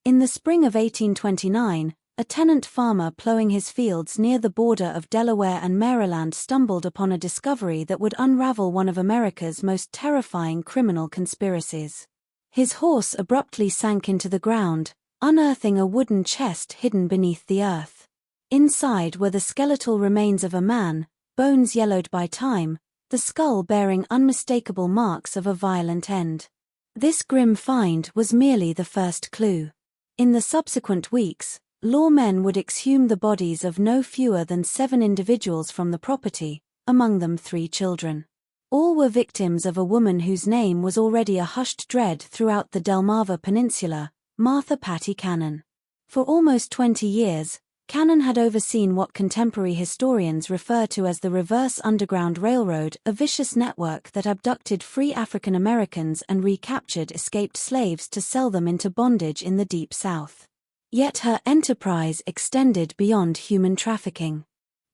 In the spring of 1829, a tenant farmer plowing his fields near the border of Delaware and Maryland stumbled upon a discovery that would unravel one of America's most terrifying criminal conspiracies. His horse abruptly sank into the ground, unearthing a wooden chest hidden beneath the earth. Inside were the skeletal remains of a man, bones yellowed by time, the skull bearing unmistakable marks of a violent end. This grim find was merely the first clue. In the subsequent weeks, lawmen would exhume the bodies of no fewer than 7 individuals from the property, among them 3 children. All were victims of a woman whose name was already a hushed dread throughout the Delmarva Peninsula, Martha Patty Cannon. For almost 20 years, Cannon had overseen what contemporary historians refer to as the Reverse Underground Railroad, a vicious network that abducted free African Americans and recaptured escaped slaves to sell them into bondage in the Deep South. Yet her enterprise extended beyond human trafficking.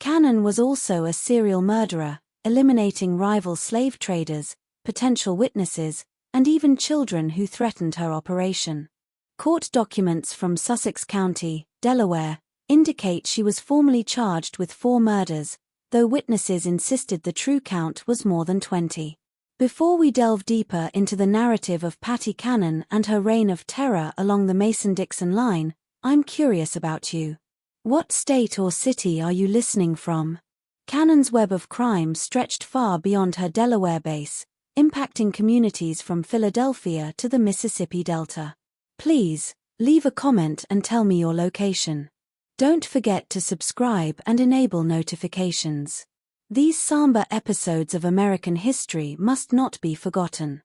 Cannon was also a serial murderer, eliminating rival slave traders, potential witnesses, and even children who threatened her operation. Court documents from Sussex County, Delaware, indicate she was formally charged with 4 murders, though witnesses insisted the true count was more than 20. Before we delve deeper into the narrative of Patty Cannon and her reign of terror along the Mason-Dixon line, I'm curious about you. What state or city are you listening from? Cannon's web of crime stretched far beyond her Delaware base, impacting communities from Philadelphia to the Mississippi Delta. Please, leave a comment and tell me your location. Don't forget to subscribe and enable notifications. These somber episodes of American history must not be forgotten.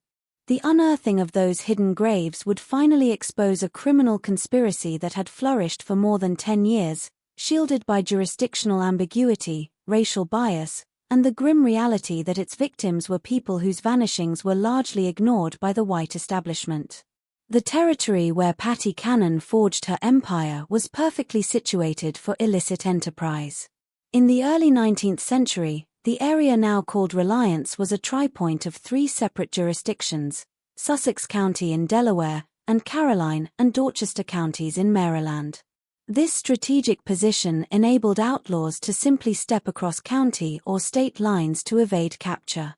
The unearthing of those hidden graves would finally expose a criminal conspiracy that had flourished for more than 10 years, shielded by jurisdictional ambiguity, racial bias, and the grim reality that its victims were people whose vanishings were largely ignored by the white establishment. The territory where Patty Cannon forged her empire was perfectly situated for illicit enterprise. In the early 19th century, the area now called Reliance was a tri-point of 3 separate jurisdictions, Sussex County in Delaware, and Caroline and Dorchester counties in Maryland. This strategic position enabled outlaws to simply step across county or state lines to evade capture.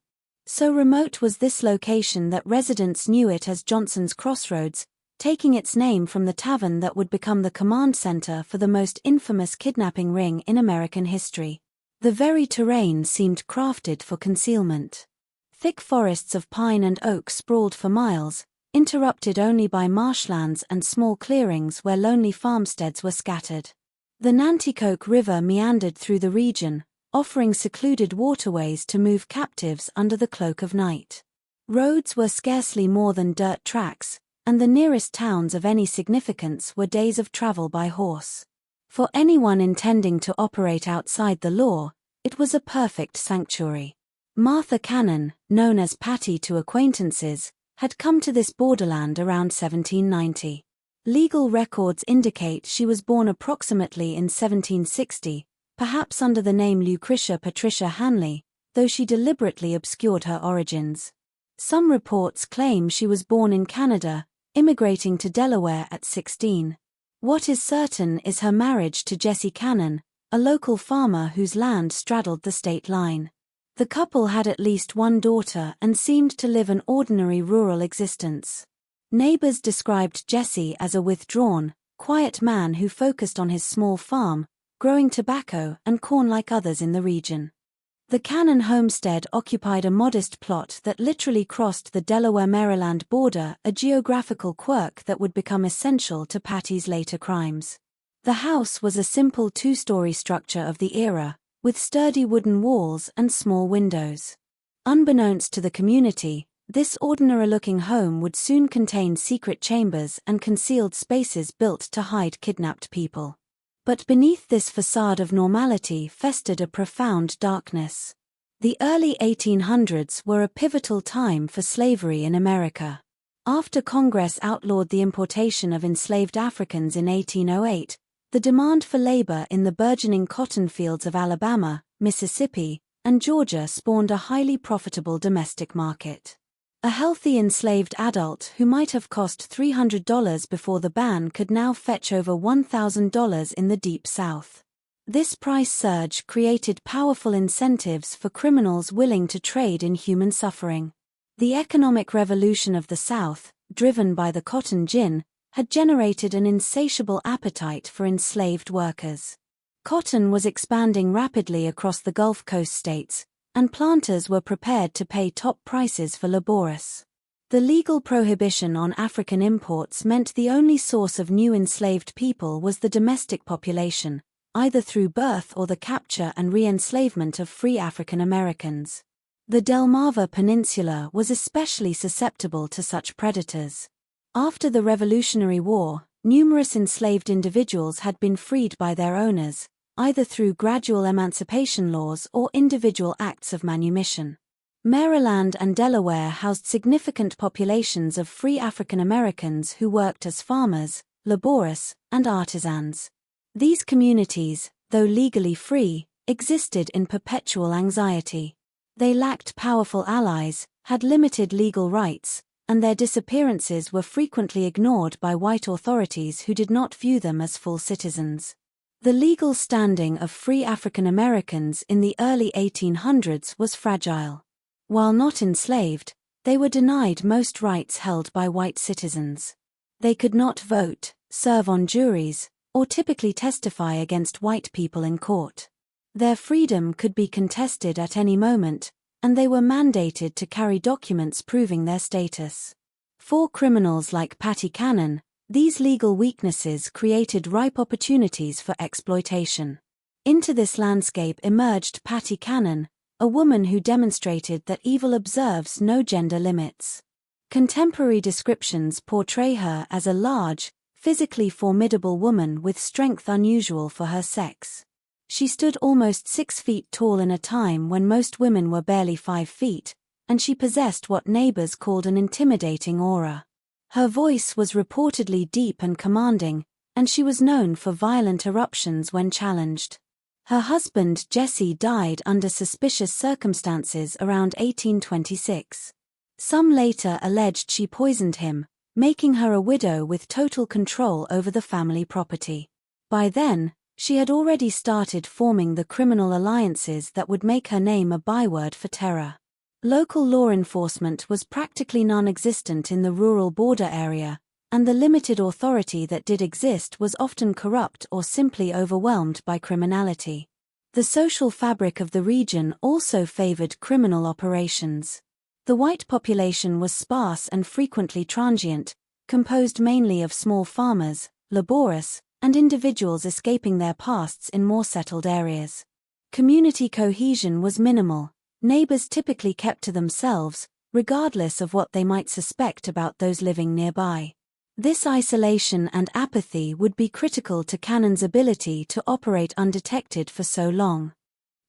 So remote was this location that residents knew it as Johnson's Crossroads, taking its name from the tavern that would become the command center for the most infamous kidnapping ring in American history. The very terrain seemed crafted for concealment. Thick forests of pine and oak sprawled for miles, interrupted only by marshlands and small clearings where lonely farmsteads were scattered. The Nanticoke River meandered through the region, offering secluded waterways to move captives under the cloak of night. Roads were scarcely more than dirt tracks, and the nearest towns of any significance were days of travel by horse. For anyone intending to operate outside the law, it was a perfect sanctuary. Martha Cannon, known as Patty to acquaintances, had come to this borderland around 1790. Legal records indicate she was born approximately in 1760, perhaps under the name Lucretia Patricia Hanley, though she deliberately obscured her origins. Some reports claim she was born in Canada, immigrating to Delaware at 16. What is certain is her marriage to Jesse Cannon, a local farmer whose land straddled the state line. The couple had at least one daughter and seemed to live an ordinary rural existence. Neighbors described Jesse as a withdrawn, quiet man who focused on his small farm, growing tobacco and corn like others in the region. The Cannon homestead occupied a modest plot that literally crossed the Delaware-Maryland border, a geographical quirk that would become essential to Patty's later crimes. The house was a simple 2-story structure of the era, with sturdy wooden walls and small windows. Unbeknownst to the community, this ordinary-looking home would soon contain secret chambers and concealed spaces built to hide kidnapped people. But beneath this facade of normality festered a profound darkness. The early 1800s were a pivotal time for slavery in America. After Congress outlawed the importation of enslaved Africans in 1808, the demand for labor in the burgeoning cotton fields of Alabama, Mississippi, and Georgia spawned a highly profitable domestic market. A healthy enslaved adult who might have cost $300 before the ban could now fetch over $1,000 in the Deep South. This price surge created powerful incentives for criminals willing to trade in human suffering. The economic revolution of the South, driven by the cotton gin, had generated an insatiable appetite for enslaved workers. Cotton was expanding rapidly across the Gulf Coast states, and planters were prepared to pay top prices for laborers. The legal prohibition on African imports meant the only source of new enslaved people was the domestic population, either through birth or the capture and re-enslavement of free African Americans. The Delmarva Peninsula was especially susceptible to such predators. After the Revolutionary War, numerous enslaved individuals had been freed by their owners, either through gradual emancipation laws or individual acts of manumission. Maryland and Delaware housed significant populations of free African Americans who worked as farmers, laborers, and artisans. These communities, though legally free, existed in perpetual anxiety. They lacked powerful allies, had limited legal rights, and their disappearances were frequently ignored by white authorities who did not view them as full citizens. The legal standing of free African Americans in the early 1800s was fragile. While not enslaved, they were denied most rights held by white citizens. They could not vote, serve on juries, or typically testify against white people in court. Their freedom could be contested at any moment, and they were mandated to carry documents proving their status. For criminals like Patty Cannon, these legal weaknesses created ripe opportunities for exploitation. Into this landscape emerged Patty Cannon, a woman who demonstrated that evil observes no gender limits. Contemporary descriptions portray her as a large, physically formidable woman with strength unusual for her sex. She stood almost 6 feet tall in a time when most women were barely 5 feet, and she possessed what neighbors called an intimidating aura. Her voice was reportedly deep and commanding, and she was known for violent eruptions when challenged. Her husband Jesse died under suspicious circumstances around 1826. Some later alleged she poisoned him, making her a widow with total control over the family property. By then, she had already started forming the criminal alliances that would make her name a byword for terror. Local law enforcement was practically non-existent in the rural border area, and the limited authority that did exist was often corrupt or simply overwhelmed by criminality. The social fabric of the region also favored criminal operations. The white population was sparse and frequently transient, composed mainly of small farmers, laborers, and individuals escaping their pasts in more settled areas. Community cohesion was minimal. Neighbors typically kept to themselves, regardless of what they might suspect about those living nearby. This isolation and apathy would be critical to Cannon's ability to operate undetected for so long.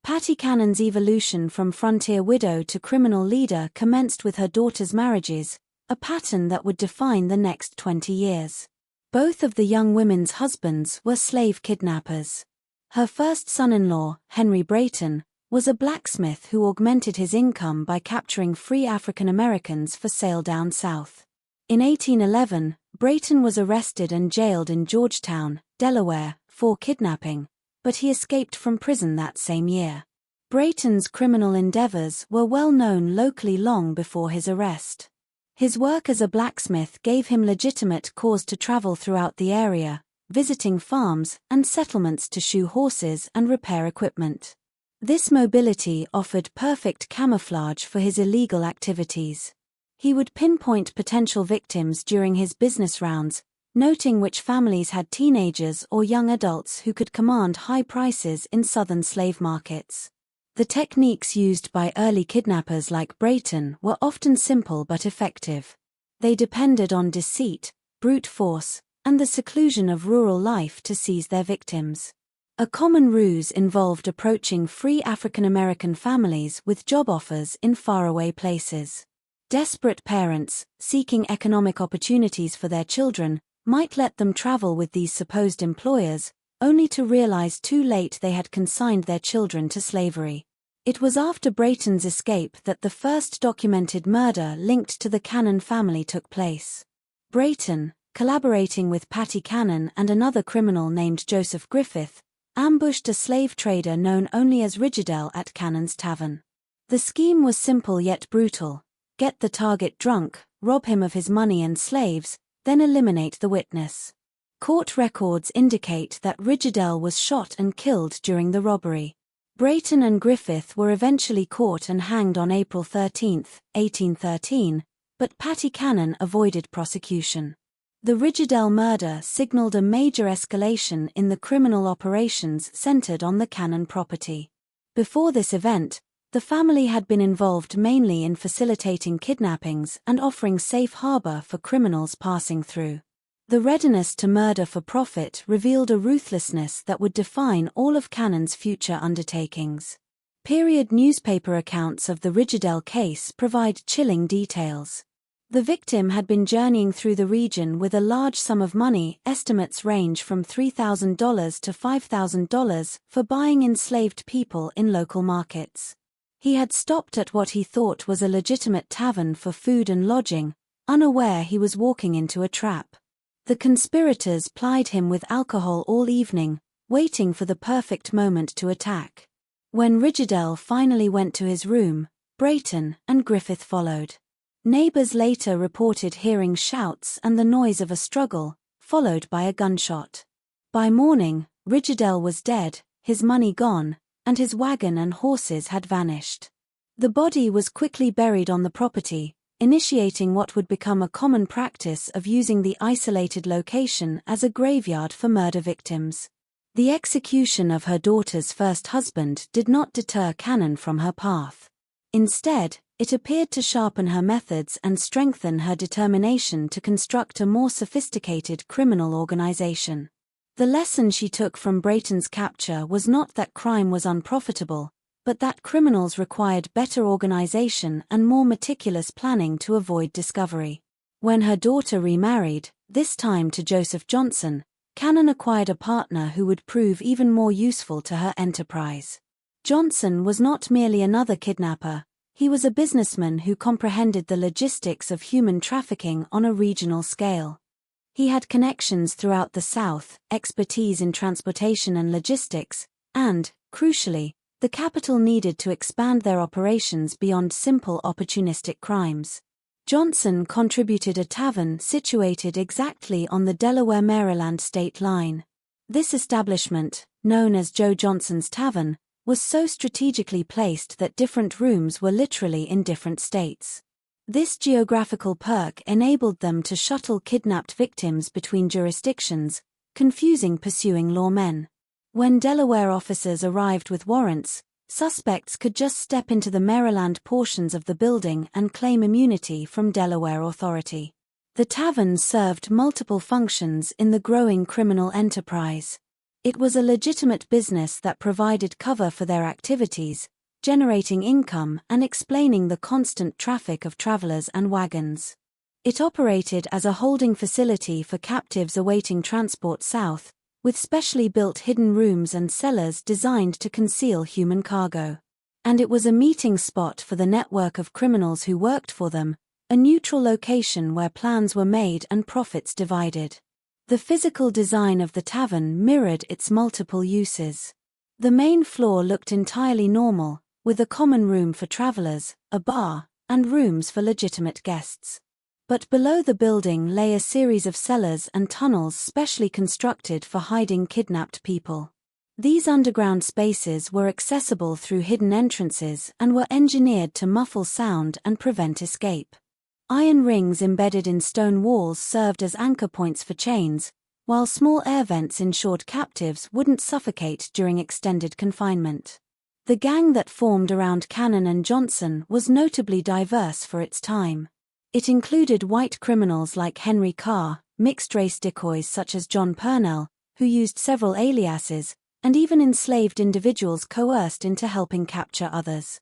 Patty Cannon's evolution from frontier widow to criminal leader commenced with her daughter's marriages, a pattern that would define the next 20 years. Both of the young women's husbands were slave kidnappers. Her first son-in-law, Henry Brayton, was a blacksmith who augmented his income by capturing free African Americans for sale down south. In 1811, Brayton was arrested and jailed in Georgetown, Delaware, for kidnapping, but he escaped from prison that same year. Brayton's criminal endeavors were well known locally long before his arrest. His work as a blacksmith gave him legitimate cause to travel throughout the area, visiting farms and settlements to shoe horses and repair equipment. This mobility offered perfect camouflage for his illegal activities. He would pinpoint potential victims during his business rounds, noting which families had teenagers or young adults who could command high prices in southern slave markets. The techniques used by early kidnappers like Brayton were often simple but effective. They depended on deceit, brute force, and the seclusion of rural life to seize their victims. A common ruse involved approaching free African American families with job offers in faraway places. Desperate parents, seeking economic opportunities for their children, might let them travel with these supposed employers, only to realize too late they had consigned their children to slavery. It was after Brayton's escape that the first documented murder linked to the Cannon family took place. Brayton, collaborating with Patty Cannon and another criminal named Joseph Griffith, ambushed a slave trader known only as Rigidel at Cannon's Tavern. The scheme was simple yet brutal: get the target drunk, rob him of his money and slaves, then eliminate the witness. Court records indicate that Rigidel was shot and killed during the robbery. Brayton and Griffith were eventually caught and hanged on April 13, 1813, but Patty Cannon avoided prosecution. The Rigidel murder signaled a major escalation in the criminal operations centered on the Cannon property. Before this event, the family had been involved mainly in facilitating kidnappings and offering safe harbor for criminals passing through. The readiness to murder for profit revealed a ruthlessness that would define all of Cannon's future undertakings. Period newspaper accounts of the Rigidel case provide chilling details. The victim had been journeying through the region with a large sum of money, estimates range from $3,000 to $5,000, for buying enslaved people in local markets. He had stopped at what he thought was a legitimate tavern for food and lodging, unaware he was walking into a trap. The conspirators plied him with alcohol all evening, waiting for the perfect moment to attack. When Rigidel finally went to his room, Brayton and Griffith followed. Neighbors later reported hearing shouts and the noise of a struggle, followed by a gunshot. By morning, Rigidel was dead, his money gone, and his wagon and horses had vanished. The body was quickly buried on the property, initiating what would become a common practice of using the isolated location as a graveyard for murder victims. The execution of her daughter's first husband did not deter Cannon from her path. Instead, it appeared to sharpen her methods and strengthen her determination to construct a more sophisticated criminal organization. The lesson she took from Brayton's capture was not that crime was unprofitable, but that criminals required better organization and more meticulous planning to avoid discovery. When her daughter remarried, this time to Joseph Johnson, Cannon acquired a partner who would prove even more useful to her enterprise. Johnson was not merely another kidnapper, he was a businessman who comprehended the logistics of human trafficking on a regional scale. He had connections throughout the South, expertise in transportation and logistics, and, crucially, the capital needed to expand their operations beyond simple opportunistic crimes. Johnson contributed a tavern situated exactly on the Delaware-Maryland state line. This establishment, known as Joe Johnson's Tavern, was so strategically placed that different rooms were literally in different states. This geographical perk enabled them to shuttle kidnapped victims between jurisdictions, confusing pursuing lawmen. When Delaware officers arrived with warrants, suspects could just step into the Maryland portions of the building and claim immunity from Delaware authority. The tavern served multiple functions in the growing criminal enterprise. It was a legitimate business that provided cover for their activities, generating income and explaining the constant traffic of travelers and wagons. It operated as a holding facility for captives awaiting transport south, with specially built hidden rooms and cellars designed to conceal human cargo. And it was a meeting spot for the network of criminals who worked for them, a neutral location where plans were made and profits divided. The physical design of the tavern mirrored its multiple uses. The main floor looked entirely normal, with a common room for travelers, a bar, and rooms for legitimate guests. But below the building lay a series of cellars and tunnels specially constructed for hiding kidnapped people. These underground spaces were accessible through hidden entrances and were engineered to muffle sound and prevent escape. Iron rings embedded in stone walls served as anchor points for chains, while small air vents ensured captives wouldn't suffocate during extended confinement. The gang that formed around Cannon and Johnson was notably diverse for its time. It included white criminals like Henry Carr, mixed-race decoys such as John Purnell, who used several aliases, and even enslaved individuals coerced into helping capture others.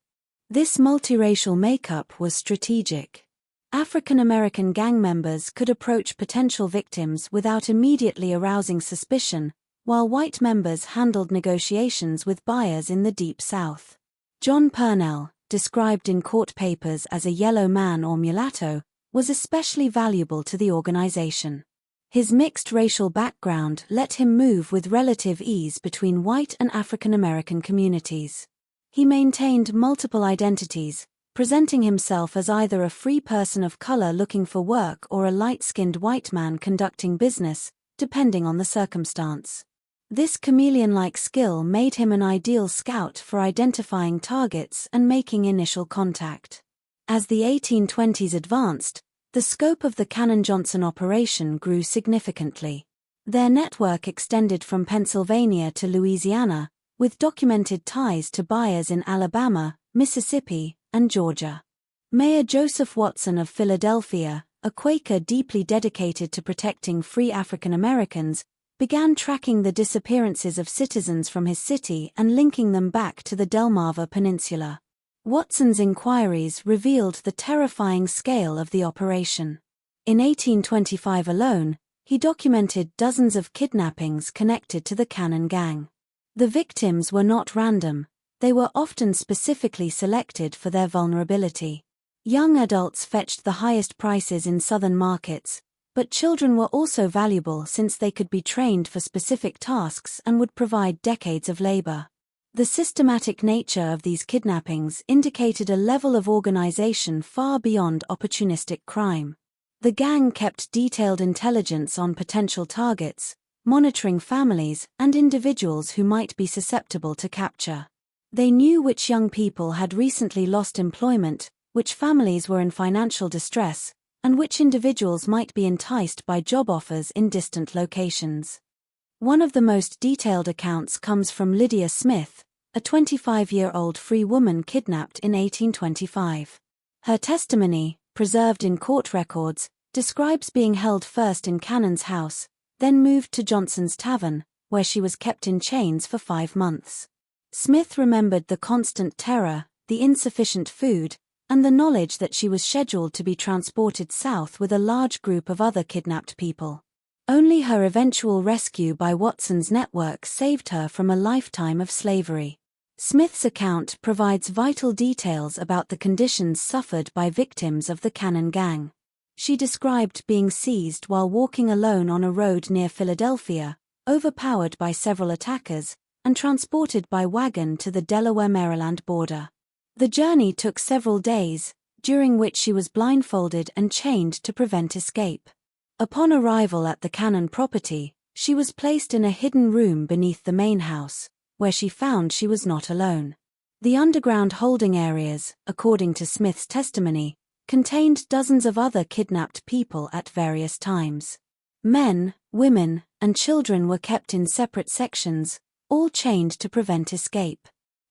This multiracial makeup was strategic. African-American gang members could approach potential victims without immediately arousing suspicion, while white members handled negotiations with buyers in the Deep South. John Purnell, described in court papers as a yellow man or mulatto, was especially valuable to the organization. His mixed racial background let him move with relative ease between white and African American communities. He maintained multiple identities, presenting himself as either a free person of color looking for work or a light-skinned white man conducting business, depending on the circumstance. This chameleon-like skill made him an ideal scout for identifying targets and making initial contact. As the 1820s advanced, the scope of the Cannon-Johnson operation grew significantly. Their network extended from Pennsylvania to Louisiana, with documented ties to buyers in Alabama, Mississippi, and Georgia. Mayor Joseph Watson of Philadelphia, a Quaker deeply dedicated to protecting free African Americans, began tracking the disappearances of citizens from his city and linking them back to the Delmarva Peninsula. Watson's inquiries revealed the terrifying scale of the operation. In 1825 alone, he documented dozens of kidnappings connected to the Cannon gang. The victims were not random. They were often specifically selected for their vulnerability. Young adults fetched the highest prices in southern markets, but children were also valuable since they could be trained for specific tasks and would provide decades of labor. The systematic nature of these kidnappings indicated a level of organization far beyond opportunistic crime. The gang kept detailed intelligence on potential targets, monitoring families and individuals who might be susceptible to capture. They knew which young people had recently lost employment, which families were in financial distress, and which individuals might be enticed by job offers in distant locations. One of the most detailed accounts comes from Lydia Smith, a 25-year-old free woman kidnapped in 1825. Her testimony, preserved in court records, describes being held first in Cannon's house, then moved to Johnson's Tavern, where she was kept in chains for 5 months. Smith remembered the constant terror, the insufficient food, and the knowledge that she was scheduled to be transported south with a large group of other kidnapped people. Only her eventual rescue by Watson's network saved her from a lifetime of slavery. Smith's account provides vital details about the conditions suffered by victims of the Cannon gang. She described being seized while walking alone on a road near Philadelphia, overpowered by several attackers, and transported by wagon to the Delaware-Maryland border. The journey took several days, during which she was blindfolded and chained to prevent escape. Upon arrival at the Cannon property, she was placed in a hidden room beneath the main house, where she found she was not alone. The underground holding areas, according to Smith's testimony, contained dozens of other kidnapped people at various times. Men, women, and children were kept in separate sections, all chained to prevent escape.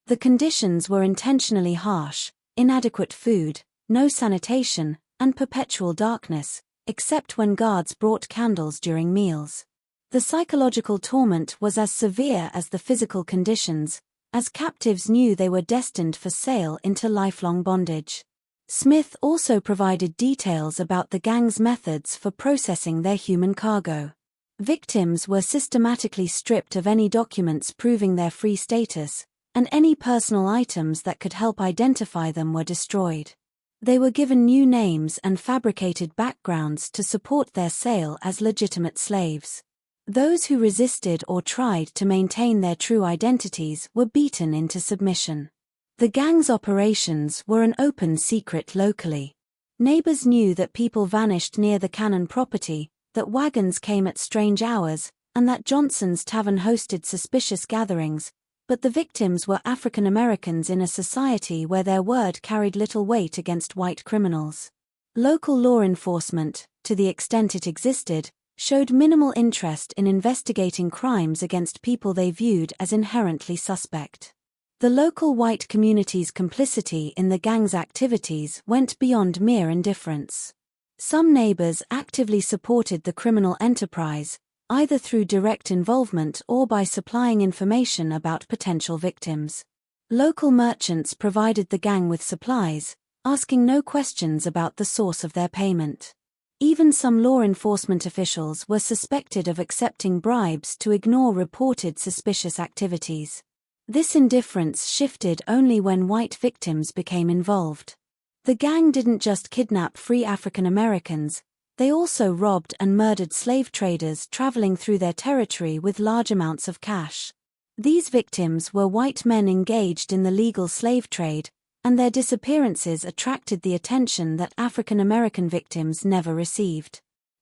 The conditions were intentionally harsh: inadequate food, no sanitation, and perpetual darkness, except when guards brought candles during meals. The psychological torment was as severe as the physical conditions, as captives knew they were destined for sale into lifelong bondage. Smith also provided details about the gang's methods for processing their human cargo. Victims were systematically stripped of any documents proving their free status, and any personal items that could help identify them were destroyed. They were given new names and fabricated backgrounds to support their sale as legitimate slaves. Those who resisted or tried to maintain their true identities were beaten into submission. The gang's operations were an open secret locally. Neighbors knew that people vanished near the Cannon property, that wagons came at strange hours, and that Johnson's Tavern hosted suspicious gatherings, but the victims were African Americans in a society where their word carried little weight against white criminals. Local law enforcement, to the extent it existed, showed minimal interest in investigating crimes against people they viewed as inherently suspect. The local white community's complicity in the gang's activities went beyond mere indifference. Some neighbors actively supported the criminal enterprise, either through direct involvement or by supplying information about potential victims. Local merchants provided the gang with supplies, asking no questions about the source of their payment. Even some law enforcement officials were suspected of accepting bribes to ignore reported suspicious activities. This indifference shifted only when white victims became involved. The gang didn't just kidnap free African Americans, they also robbed and murdered slave traders traveling through their territory with large amounts of cash. These victims were white men engaged in the legal slave trade, and their disappearances attracted the attention that African American victims never received.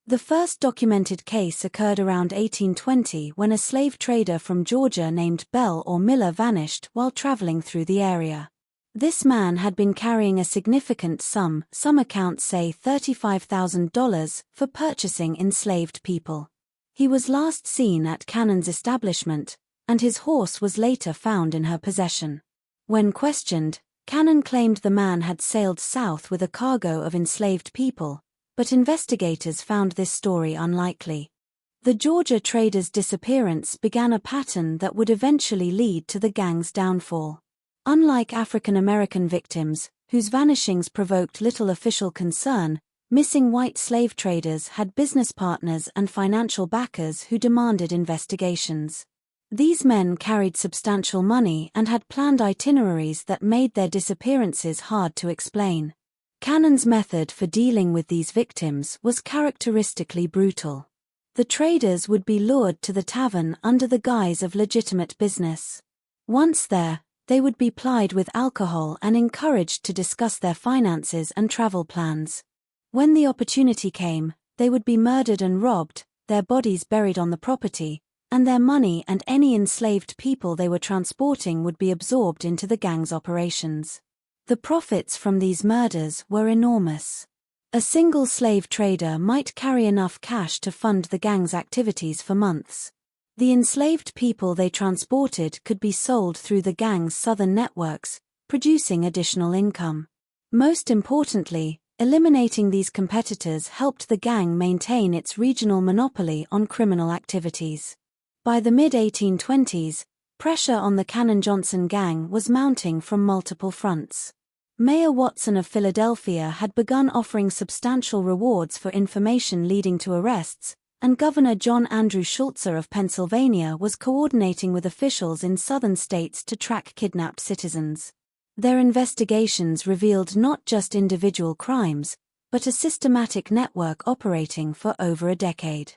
The first documented case occurred around 1820 when a slave trader from Georgia named Bell or Miller vanished while traveling through the area. This man had been carrying a significant sum, some accounts say $35,000, for purchasing enslaved people. He was last seen at Cannon's establishment, and his horse was later found in her possession. When questioned, Cannon claimed the man had sailed south with a cargo of enslaved people, but investigators found this story unlikely. The Georgia trader's disappearance began a pattern that would eventually lead to the gang's downfall. Unlike African American victims, whose vanishings provoked little official concern, missing white slave traders had business partners and financial backers who demanded investigations. These men carried substantial money and had planned itineraries that made their disappearances hard to explain. Cannon's method for dealing with these victims was characteristically brutal. The traders would be lured to the tavern under the guise of legitimate business. Once there, they would be plied with alcohol and encouraged to discuss their finances and travel plans. When the opportunity came, they would be murdered and robbed, their bodies buried on the property, and their money and any enslaved people they were transporting would be absorbed into the gang's operations. The profits from these murders were enormous. A single slave trader might carry enough cash to fund the gang's activities for months. The enslaved people they transported could be sold through the gang's southern networks, producing additional income. Most importantly, eliminating these competitors helped the gang maintain its regional monopoly on criminal activities. By the mid-1820s, pressure on the Cannon-Johnson gang was mounting from multiple fronts. Mayor Watson of Philadelphia had begun offering substantial rewards for information leading to arrests, and Governor John Andrew Schultzer of Pennsylvania was coordinating with officials in southern states to track kidnapped citizens. Their investigations revealed not just individual crimes, but a systematic network operating for over a decade.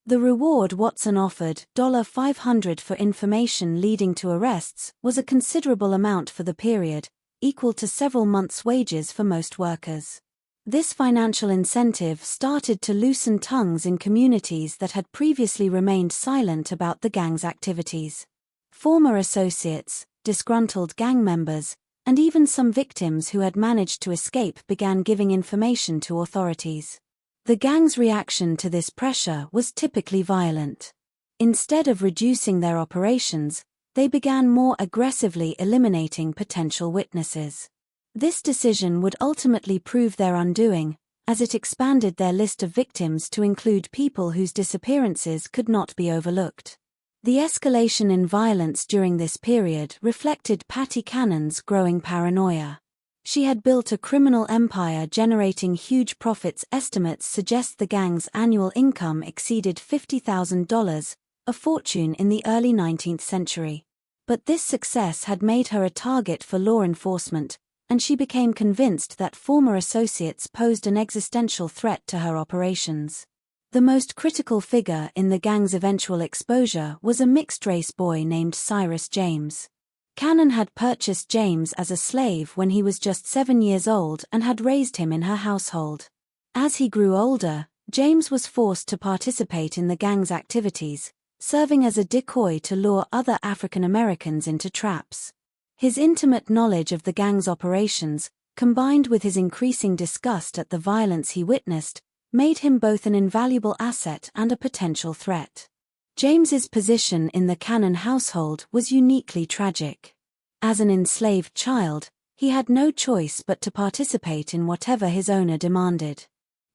The reward Watson offered, $500 for information leading to arrests, was a considerable amount for the period, equal to several months' wages for most workers. This financial incentive started to loosen tongues in communities that had previously remained silent about the gang's activities. Former associates, disgruntled gang members, and even some victims who had managed to escape began giving information to authorities. The gang's reaction to this pressure was typically violent. Instead of reducing their operations, they began more aggressively eliminating potential witnesses. This decision would ultimately prove their undoing, as it expanded their list of victims to include people whose disappearances could not be overlooked. The escalation in violence during this period reflected Patty Cannon's growing paranoia. She had built a criminal empire generating huge profits. Estimates suggest the gang's annual income exceeded $50,000, a fortune in the early 19th century. But this success had made her a target for law enforcement, and she became convinced that former associates posed an existential threat to her operations. The most critical figure in the gang's eventual exposure was a mixed-race boy named Cyrus James. Cannon had purchased James as a slave when he was just 7 years old and had raised him in her household. As he grew older, James was forced to participate in the gang's activities, serving as a decoy to lure other African Americans into traps. His intimate knowledge of the gang's operations, combined with his increasing disgust at the violence he witnessed, made him both an invaluable asset and a potential threat. James's position in the Cannon household was uniquely tragic. As an enslaved child, he had no choice but to participate in whatever his owner demanded.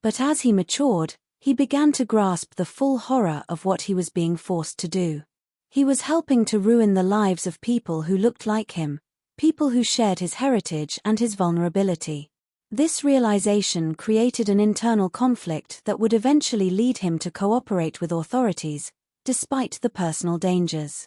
But as he matured, he began to grasp the full horror of what he was being forced to do. He was helping to ruin the lives of people who looked like him, people who shared his heritage and his vulnerability. This realization created an internal conflict that would eventually lead him to cooperate with authorities, despite the personal dangers.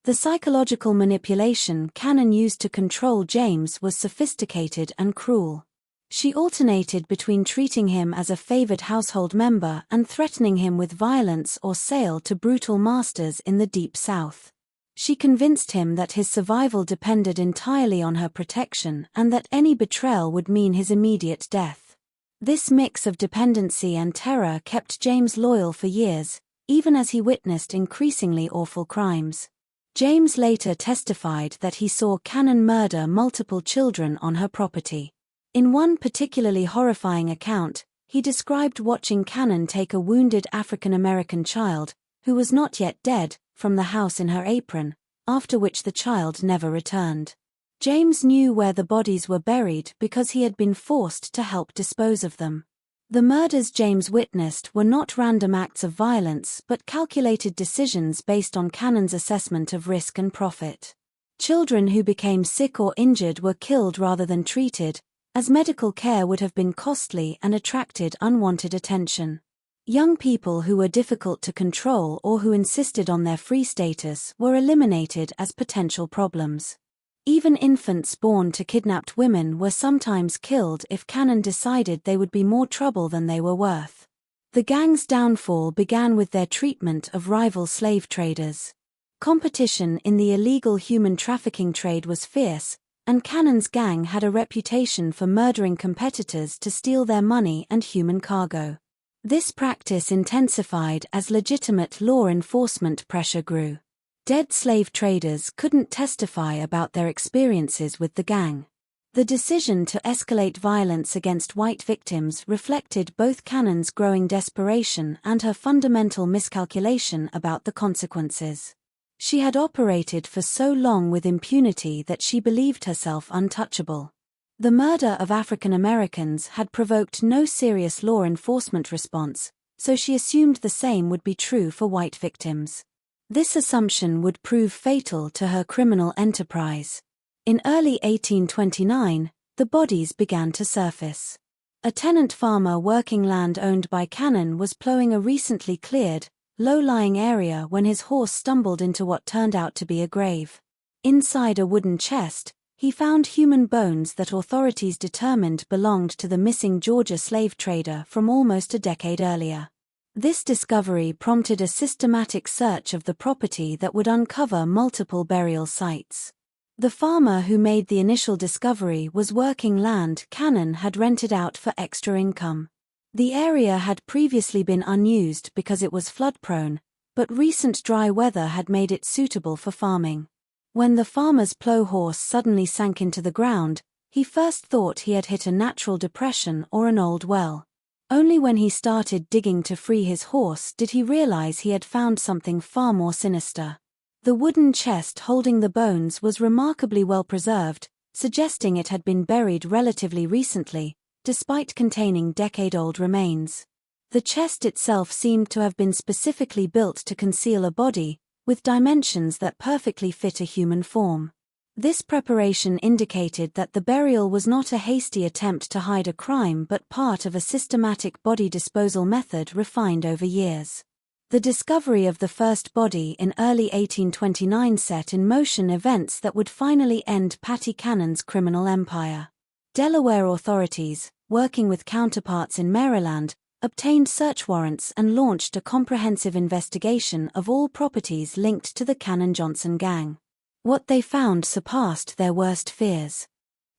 The psychological manipulation Cannon used to control James was sophisticated and cruel. She alternated between treating him as a favored household member and threatening him with violence or sale to brutal masters in the Deep South. She convinced him that his survival depended entirely on her protection and that any betrayal would mean his immediate death. This mix of dependency and terror kept James loyal for years, even as he witnessed increasingly awful crimes. James later testified that he saw Cannon murder multiple children on her property. In one particularly horrifying account, he described watching Cannon take a wounded African-American child, who was not yet dead, from the house in her apron, after which the child never returned. James knew where the bodies were buried because he had been forced to help dispose of them. The murders James witnessed were not random acts of violence but calculated decisions based on Cannon's assessment of risk and profit. Children who became sick or injured were killed rather than treated, as medical care would have been costly and attracted unwanted attention. Young people who were difficult to control or who insisted on their free status were eliminated as potential problems. Even infants born to kidnapped women were sometimes killed if Cannon decided they would be more trouble than they were worth. The gang's downfall began with their treatment of rival slave traders. Competition in the illegal human trafficking trade was fierce, and Cannon's gang had a reputation for murdering competitors to steal their money and human cargo. This practice intensified as legitimate law enforcement pressure grew. Dead slave traders couldn't testify about their experiences with the gang. The decision to escalate violence against white victims reflected both Cannon's growing desperation and her fundamental miscalculation about the consequences. She had operated for so long with impunity that she believed herself untouchable. The murder of African Americans had provoked no serious law enforcement response, so she assumed the same would be true for white victims. This assumption would prove fatal to her criminal enterprise. In early 1829, the bodies began to surface. A tenant farmer working land owned by Cannon was plowing a recently cleared, low-lying area when his horse stumbled into what turned out to be a grave. Inside a wooden chest, he found human bones that authorities determined belonged to the missing Georgia slave trader from almost a decade earlier. This discovery prompted a systematic search of the property that would uncover multiple burial sites. The farmer who made the initial discovery was working land Cannon had rented out for extra income. The area had previously been unused because it was flood-prone, but recent dry weather had made it suitable for farming. When the farmer's plow horse suddenly sank into the ground, he first thought he had hit a natural depression or an old well. Only when he started digging to free his horse did he realize he had found something far more sinister. The wooden chest holding the bones was remarkably well preserved, suggesting it had been buried relatively recently, despite containing decade-old remains. The chest itself seemed to have been specifically built to conceal a body, with dimensions that perfectly fit a human form. This preparation indicated that the burial was not a hasty attempt to hide a crime but part of a systematic body disposal method refined over years. The discovery of the first body in early 1829 set in motion events that would finally end Patty Cannon's criminal empire. Delaware authorities, working with counterparts in Maryland, obtained search warrants and launched a comprehensive investigation of all properties linked to the Cannon-Johnson gang. What they found surpassed their worst fears.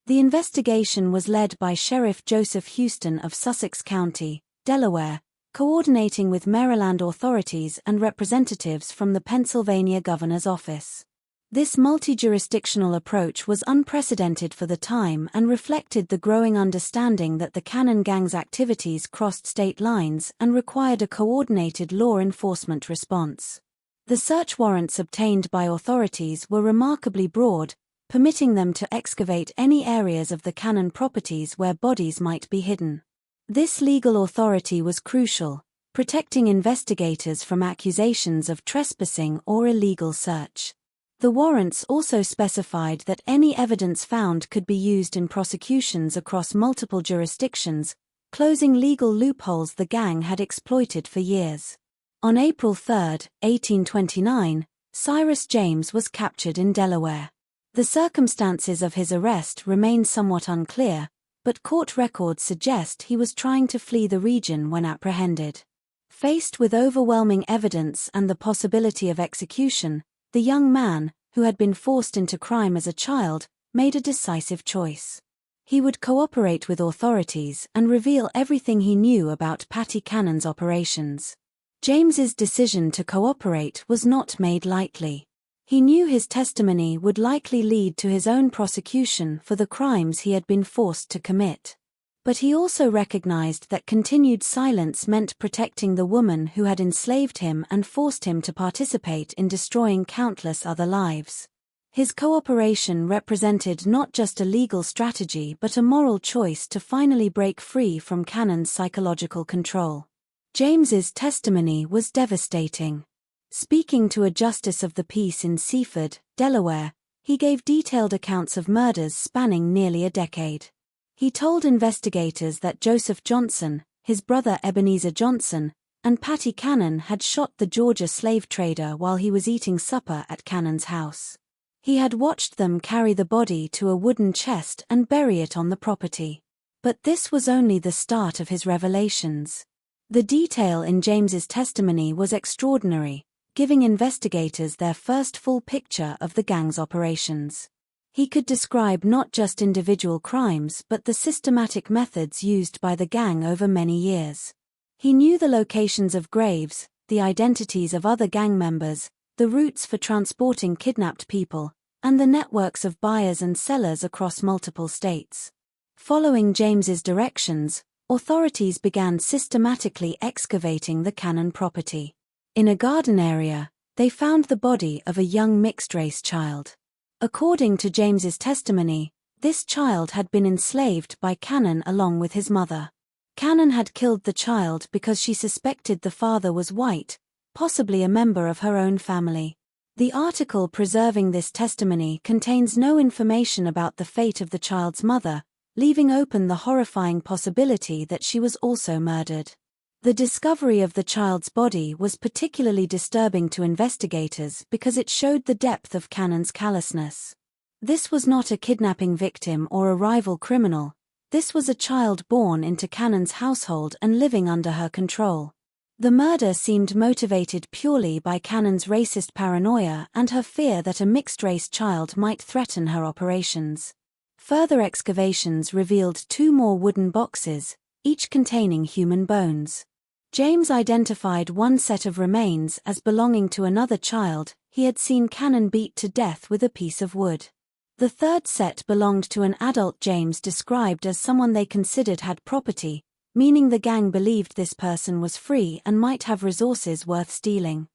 The investigation was led by Sheriff Joseph Houston of Sussex County, Delaware, coordinating with Maryland authorities and representatives from the Pennsylvania governor's office. This multi-jurisdictional approach was unprecedented for the time and reflected the growing understanding that the Cannon gang's activities crossed state lines and required a coordinated law enforcement response. The search warrants obtained by authorities were remarkably broad, permitting them to excavate any areas of the Cannon properties where bodies might be hidden. This legal authority was crucial, protecting investigators from accusations of trespassing or illegal search. The warrants also specified that any evidence found could be used in prosecutions across multiple jurisdictions, closing legal loopholes the gang had exploited for years. On April 3, 1829, Cyrus James was captured in Delaware. The circumstances of his arrest remain somewhat unclear, but court records suggest he was trying to flee the region when apprehended. Faced with overwhelming evidence and the possibility of execution, the young man, who had been forced into crime as a child, made a decisive choice. He would cooperate with authorities and reveal everything he knew about Patty Cannon's operations. James's decision to cooperate was not made lightly. He knew his testimony would likely lead to his own prosecution for the crimes he had been forced to commit. But he also recognized that continued silence meant protecting the woman who had enslaved him and forced him to participate in destroying countless other lives. His cooperation represented not just a legal strategy but a moral choice to finally break free from Cannon's psychological control. James's testimony was devastating. Speaking to a justice of the peace in Seaford, Delaware, he gave detailed accounts of murders spanning nearly a decade. He told investigators that Joseph Johnson, his brother Ebenezer Johnson, and Patty Cannon had shot the Georgia slave trader while he was eating supper at Cannon's house. He had watched them carry the body to a wooden chest and bury it on the property. But this was only the start of his revelations. The detail in James's testimony was extraordinary, giving investigators their first full picture of the gang's operations. He could describe not just individual crimes but the systematic methods used by the gang over many years. He knew the locations of graves, the identities of other gang members, the routes for transporting kidnapped people, and the networks of buyers and sellers across multiple states. Following James's directions, authorities began systematically excavating the Cannon property. In a garden area, they found the body of a young mixed-race child. According to James's testimony, this child had been enslaved by Cannon along with his mother. Cannon had killed the child because she suspected the father was white, possibly a member of her own family. The article preserving this testimony contains no information about the fate of the child's mother, leaving open the horrifying possibility that she was also murdered. The discovery of the child's body was particularly disturbing to investigators because it showed the depth of Cannon's callousness. This was not a kidnapping victim or a rival criminal. This was a child born into Cannon's household and living under her control. The murder seemed motivated purely by Cannon's racist paranoia and her fear that a mixed-race child might threaten her operations. Further excavations revealed 2 more wooden boxes, each containing human bones. James identified one set of remains as belonging to another child he had seen Cannon beat to death with a piece of wood. The third set belonged to an adult James described as someone they considered had property, meaning the gang believed this person was free and might have resources worth stealing.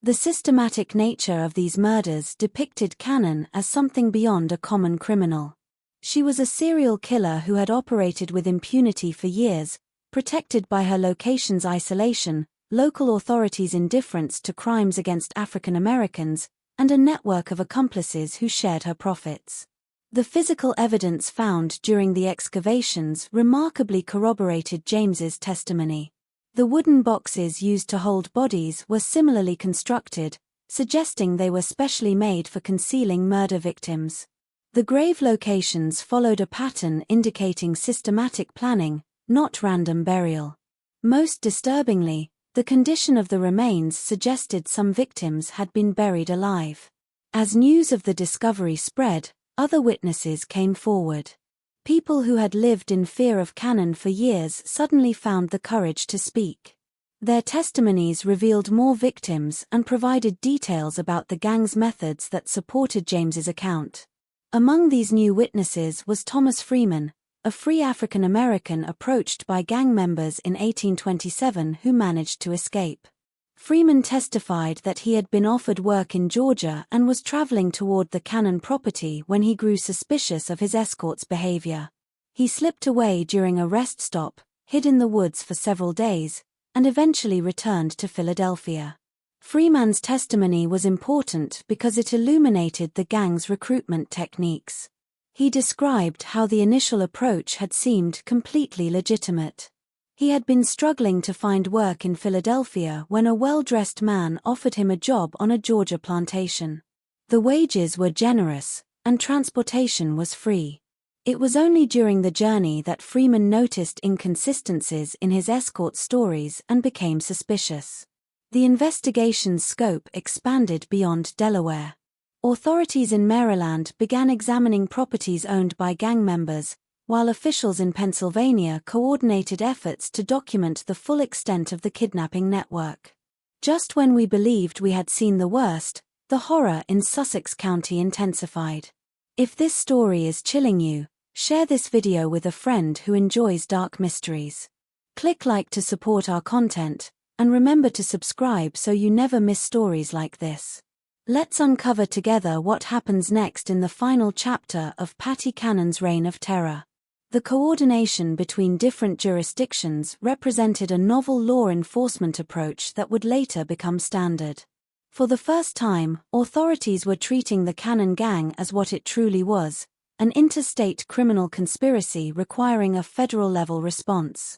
The systematic nature of these murders depicted Cannon as something beyond a common criminal. She was a serial killer who had operated with impunity for years, protected by her location's isolation, local authorities' indifference to crimes against African Americans, and a network of accomplices who shared her profits. The physical evidence found during the excavations remarkably corroborated James's testimony. The wooden boxes used to hold bodies were similarly constructed, suggesting they were specially made for concealing murder victims. The grave locations followed a pattern indicating systematic planning, not random burial. Most disturbingly, the condition of the remains suggested some victims had been buried alive. As news of the discovery spread, other witnesses came forward. People who had lived in fear of Cannon for years suddenly found the courage to speak. Their testimonies revealed more victims and provided details about the gang's methods that supported James's account. Among these new witnesses was Thomas Freeman, a free African American approached by gang members in 1827 who managed to escape. Freeman testified that he had been offered work in Georgia and was traveling toward the Cannon property when he grew suspicious of his escort's behavior. He slipped away during a rest stop, hid in the woods for several days, and eventually returned to Philadelphia. Freeman's testimony was important because it illuminated the gang's recruitment techniques. He described how the initial approach had seemed completely legitimate. He had been struggling to find work in Philadelphia when a well-dressed man offered him a job on a Georgia plantation. The wages were generous, and transportation was free. It was only during the journey that Freeman noticed inconsistencies in his escort stories and became suspicious. The investigation's scope expanded beyond Delaware. Authorities in Maryland began examining properties owned by gang members, while officials in Pennsylvania coordinated efforts to document the full extent of the kidnapping network. Just when we believed we had seen the worst, the horror in Sussex County intensified. If this story is chilling you, share this video with a friend who enjoys dark mysteries. Click like to support our content, and remember to subscribe so you never miss stories like this. Let's uncover together what happens next in the final chapter of Patty Cannon's reign of terror. The coordination between different jurisdictions represented a novel law enforcement approach that would later become standard. For the first time, authorities were treating the Cannon Gang as what it truly was, an interstate criminal conspiracy requiring a federal-level response.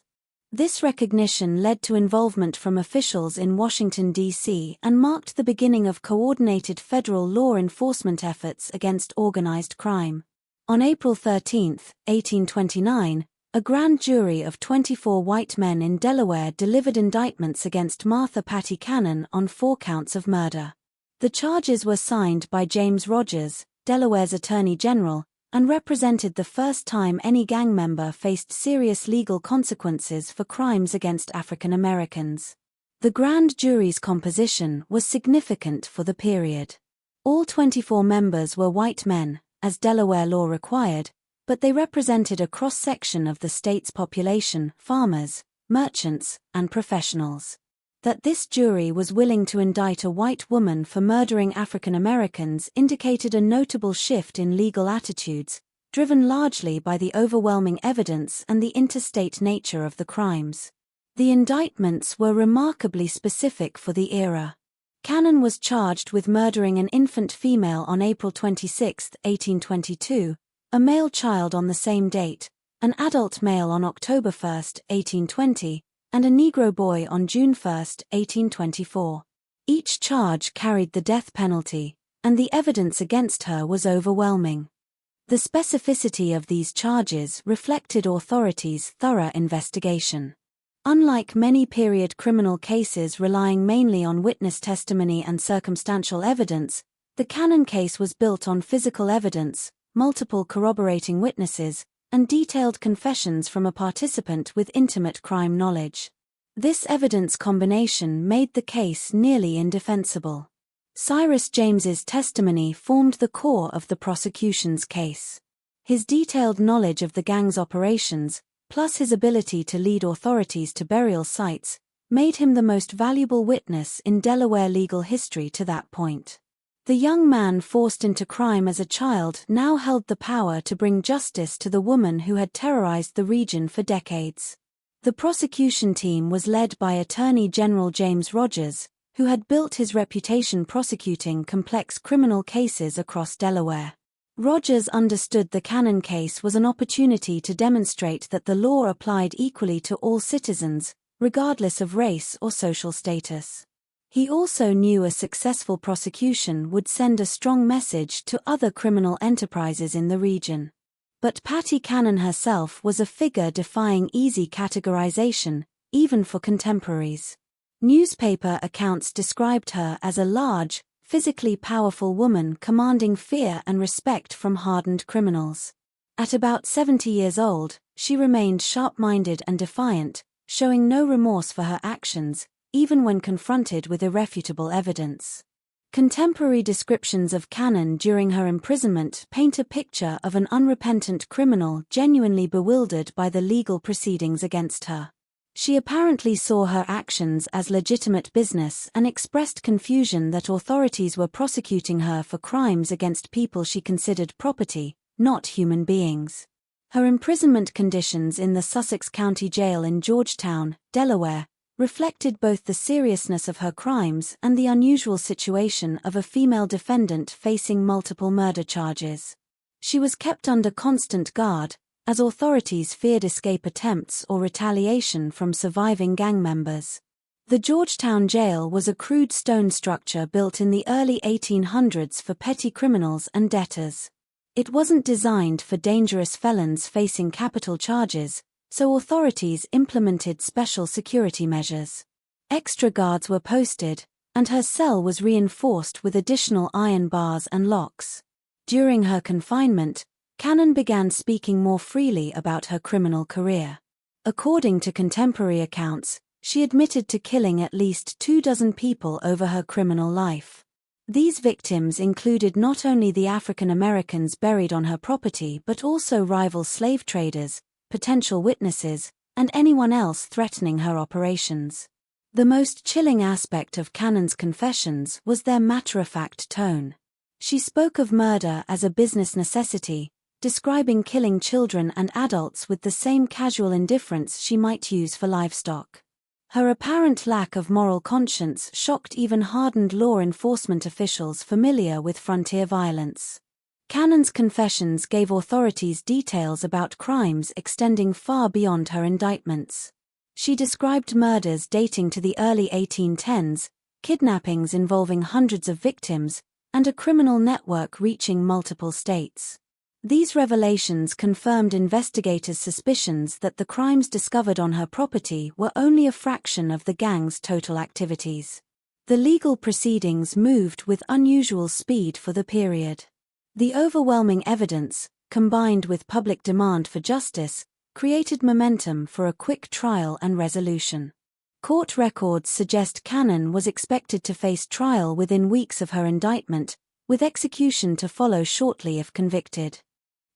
This recognition led to involvement from officials in Washington, D.C. and marked the beginning of coordinated federal law enforcement efforts against organized crime. On April 13, 1829, a grand jury of 24 white men in Delaware delivered indictments against Martha Patty Cannon on 4 counts of murder. The charges were signed by James Rogers, Delaware's Attorney General, and represented the first time any gang member faced serious legal consequences for crimes against African Americans. The grand jury's composition was significant for the period. All 24 members were white men, as Delaware law required, but they represented a cross-section of the state's population: farmers, merchants, and professionals. That this jury was willing to indict a white woman for murdering African Americans indicated a notable shift in legal attitudes, driven largely by the overwhelming evidence and the interstate nature of the crimes. The indictments were remarkably specific for the era. Cannon was charged with murdering an infant female on April 26, 1822, a male child on the same date, an adult male on October 1, 1820, and a Negro boy on June 1, 1824. Each charge carried the death penalty, and the evidence against her was overwhelming. The specificity of these charges reflected authorities' thorough investigation. Unlike many period criminal cases relying mainly on witness testimony and circumstantial evidence, the Cannon case was built on physical evidence, multiple corroborating witnesses, and detailed confessions from a participant with intimate crime knowledge. This evidence combination made the case nearly indefensible. Cyrus James's testimony formed the core of the prosecution's case. His detailed knowledge of the gang's operations, plus his ability to lead authorities to burial sites, made him the most valuable witness in Delaware legal history to that point. The young man forced into crime as a child now held the power to bring justice to the woman who had terrorized the region for decades. The prosecution team was led by Attorney General James Rogers, who had built his reputation prosecuting complex criminal cases across Delaware. Rogers understood the Cannon case was an opportunity to demonstrate that the law applied equally to all citizens, regardless of race or social status. He also knew a successful prosecution would send a strong message to other criminal enterprises in the region. But Patty Cannon herself was a figure defying easy categorization, even for contemporaries. Newspaper accounts described her as a large, physically powerful woman commanding fear and respect from hardened criminals. At about 70 years old, she remained sharp-minded and defiant, showing no remorse for her actions, even when confronted with irrefutable evidence. Contemporary descriptions of Cannon during her imprisonment paint a picture of an unrepentant criminal genuinely bewildered by the legal proceedings against her. She apparently saw her actions as legitimate business and expressed confusion that authorities were prosecuting her for crimes against people she considered property, not human beings. Her imprisonment conditions in the Sussex County Jail in Georgetown, Delaware, reflected both the seriousness of her crimes and the unusual situation of a female defendant facing multiple murder charges. She was kept under constant guard, as authorities feared escape attempts or retaliation from surviving gang members. The Georgetown jail was a crude stone structure built in the early 1800s for petty criminals and debtors. It wasn't designed for dangerous felons facing capital charges, so authorities implemented special security measures. Extra guards were posted, and her cell was reinforced with additional iron bars and locks. During her confinement, Cannon began speaking more freely about her criminal career. According to contemporary accounts, she admitted to killing at least 24 people over her criminal life. These victims included not only the African Americans buried on her property but also rival slave traders, potential witnesses, and anyone else threatening her operations. The most chilling aspect of Cannon's confessions was their matter-of-fact tone. She spoke of murder as a business necessity, describing killing children and adults with the same casual indifference she might use for livestock. Her apparent lack of moral conscience shocked even hardened law enforcement officials familiar with frontier violence. Cannon's confessions gave authorities details about crimes extending far beyond her indictments. She described murders dating to the early 1810s, kidnappings involving hundreds of victims, and a criminal network reaching multiple states. These revelations confirmed investigators' suspicions that the crimes discovered on her property were only a fraction of the gang's total activities. The legal proceedings moved with unusual speed for the period. The overwhelming evidence, combined with public demand for justice, created momentum for a quick trial and resolution. Court records suggest Cannon was expected to face trial within weeks of her indictment, with execution to follow shortly if convicted.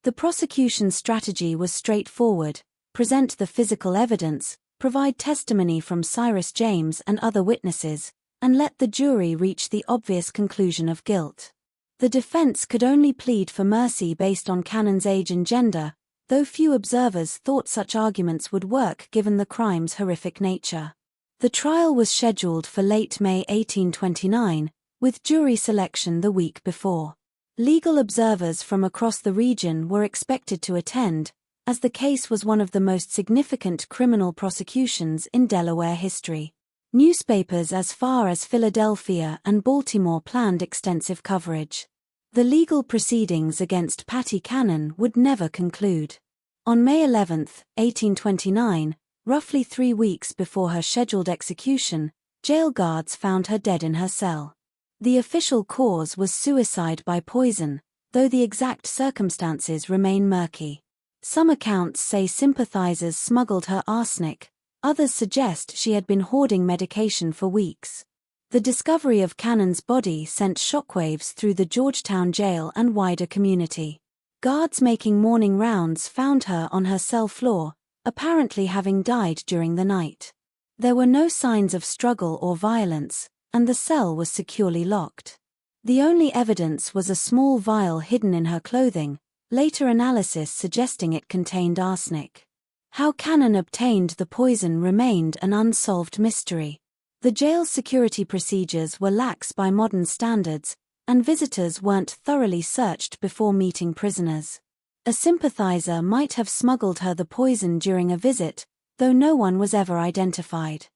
The prosecution's strategy was straightforward: present the physical evidence, provide testimony from Cyrus James and other witnesses, and let the jury reach the obvious conclusion of guilt. The defense could only plead for mercy based on Cannon's age and gender, though few observers thought such arguments would work given the crime's horrific nature. The trial was scheduled for late May 1829, with jury selection the week before. Legal observers from across the region were expected to attend, as the case was one of the most significant criminal prosecutions in Delaware history. Newspapers as far as Philadelphia and Baltimore planned extensive coverage. The legal proceedings against Patty Cannon would never conclude. On May 11, 1829, roughly 3 weeks before her scheduled execution, jail guards found her dead in her cell. The official cause was suicide by poison, though the exact circumstances remain murky. Some accounts say sympathizers smuggled her arsenic, others suggest she had been hoarding medication for weeks. The discovery of Cannon's body sent shockwaves through the Georgetown jail and wider community. Guards making morning rounds found her on her cell floor, apparently having died during the night. There were no signs of struggle or violence, and the cell was securely locked. The only evidence was a small vial hidden in her clothing, later analysis suggesting it contained arsenic. How Cannon obtained the poison remained an unsolved mystery. The jail's security procedures were lax by modern standards, and visitors weren't thoroughly searched before meeting prisoners. A sympathizer might have smuggled her the poison during a visit, though no one was ever identified.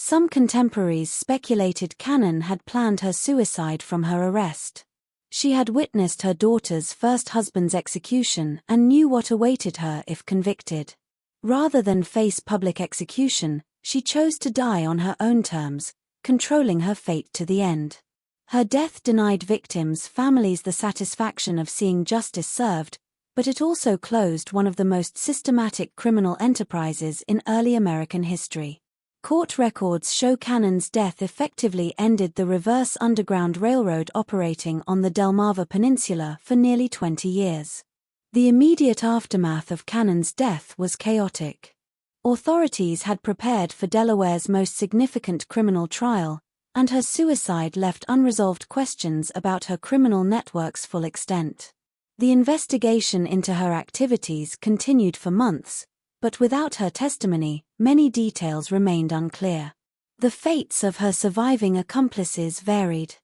Some contemporaries speculated Cannon had planned her suicide from her arrest. She had witnessed her daughter's first husband's execution and knew what awaited her if convicted. Rather than face public execution, she chose to die on her own terms, controlling her fate to the end. Her death denied victims' families the satisfaction of seeing justice served, but it also closed one of the most systematic criminal enterprises in early American history. Court records show Cannon's death effectively ended the reverse Underground Railroad operating on the Delmarva Peninsula for nearly 20 years. The immediate aftermath of Cannon's death was chaotic. Authorities had prepared for Delaware's most significant criminal trial, and her suicide left unresolved questions about her criminal network's full extent. The investigation into her activities continued for months, but without her testimony, many details remained unclear. The fates of her surviving accomplices varied.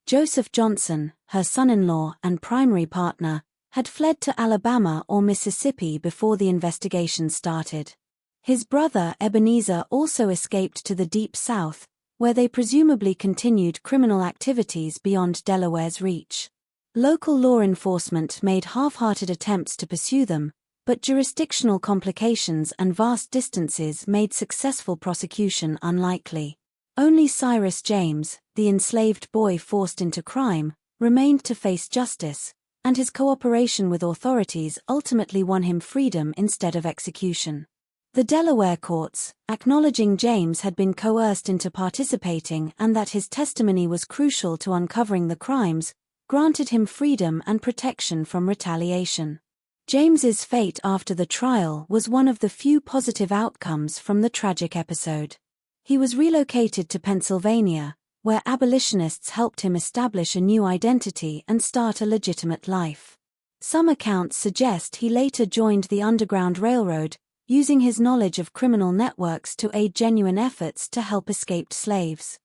Joseph Johnson, her son-in-law and primary partner, had fled to Alabama or Mississippi before the investigation started. His brother Ebenezer also escaped to the Deep South, where they presumably continued criminal activities beyond Delaware's reach. Local law enforcement made half-hearted attempts to pursue them, but jurisdictional complications and vast distances made successful prosecution unlikely. Only Cyrus James, the enslaved boy forced into crime, remained to face justice, and his cooperation with authorities ultimately won him freedom instead of execution. The Delaware courts, acknowledging James had been coerced into participating and that his testimony was crucial to uncovering the crimes, granted him freedom and protection from retaliation. James's fate after the trial was one of the few positive outcomes from the tragic episode. He was relocated to Pennsylvania, where abolitionists helped him establish a new identity and start a legitimate life. Some accounts suggest he later joined the Underground Railroad, using his knowledge of criminal networks to aid genuine efforts to help escaped slaves.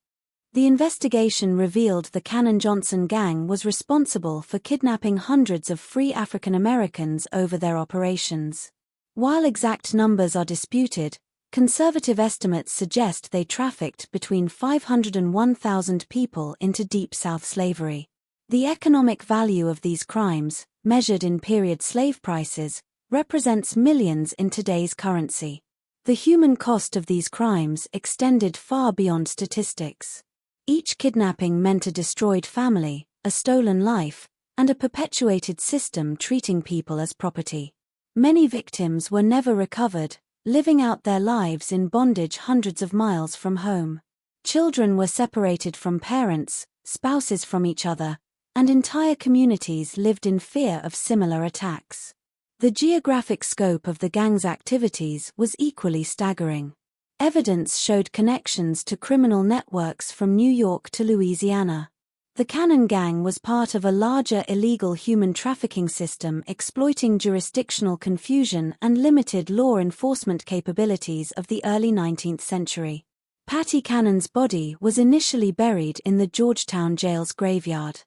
The investigation revealed the Cannon-Johnson gang was responsible for kidnapping hundreds of free African Americans over their operations. While exact numbers are disputed, conservative estimates suggest they trafficked between 500 and 1,000 people into Deep South slavery. The economic value of these crimes, measured in period slave prices, represents millions in today's currency. The human cost of these crimes extended far beyond statistics. Each kidnapping meant a destroyed family, a stolen life, and a perpetuated system treating people as property. Many victims were never recovered, living out their lives in bondage hundreds of miles from home. Children were separated from parents, spouses from each other, and entire communities lived in fear of similar attacks. The geographic scope of the gang's activities was equally staggering. Evidence showed connections to criminal networks from New York to Louisiana. The Cannon Gang was part of a larger illegal human trafficking system exploiting jurisdictional confusion and limited law enforcement capabilities of the early 19th century. Patty Cannon's body was initially buried in the Georgetown jail's graveyard.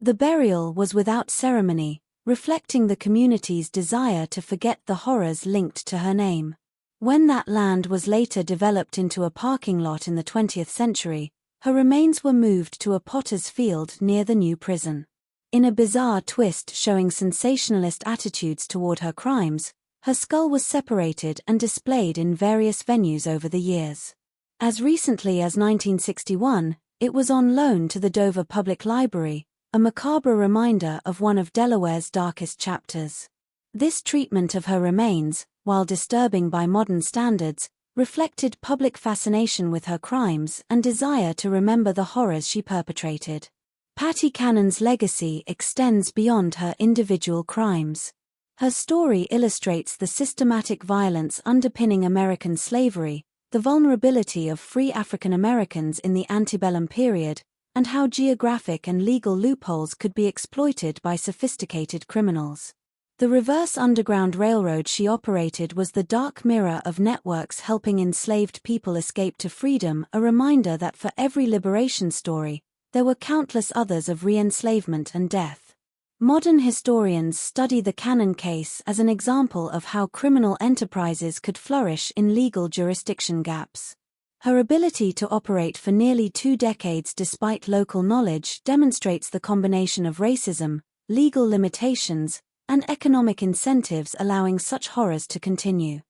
The burial was without ceremony, reflecting the community's desire to forget the horrors linked to her name. When that land was later developed into a parking lot in the 20th century, her remains were moved to a potter's field near the new prison. In a bizarre twist showing sensationalist attitudes toward her crimes, her skull was separated and displayed in various venues over the years. As recently as 1961, it was on loan to the Dover Public Library, a macabre reminder of one of Delaware's darkest chapters. This treatment of her remains, while disturbing by modern standards, reflected public fascination with her crimes and desire to remember the horrors she perpetrated. Patty Cannon's legacy extends beyond her individual crimes. Her story illustrates the systematic violence underpinning American slavery, the vulnerability of free African Americans in the antebellum period, and how geographic and legal loopholes could be exploited by sophisticated criminals. The reverse Underground Railroad she operated was the dark mirror of networks helping enslaved people escape to freedom, a reminder that for every liberation story, there were countless others of re-enslavement and death. Modern historians study the Cannon case as an example of how criminal enterprises could flourish in legal jurisdiction gaps. Her ability to operate for nearly 2 decades despite local knowledge demonstrates the combination of racism, legal limitations, and economic incentives allowing such horrors to continue.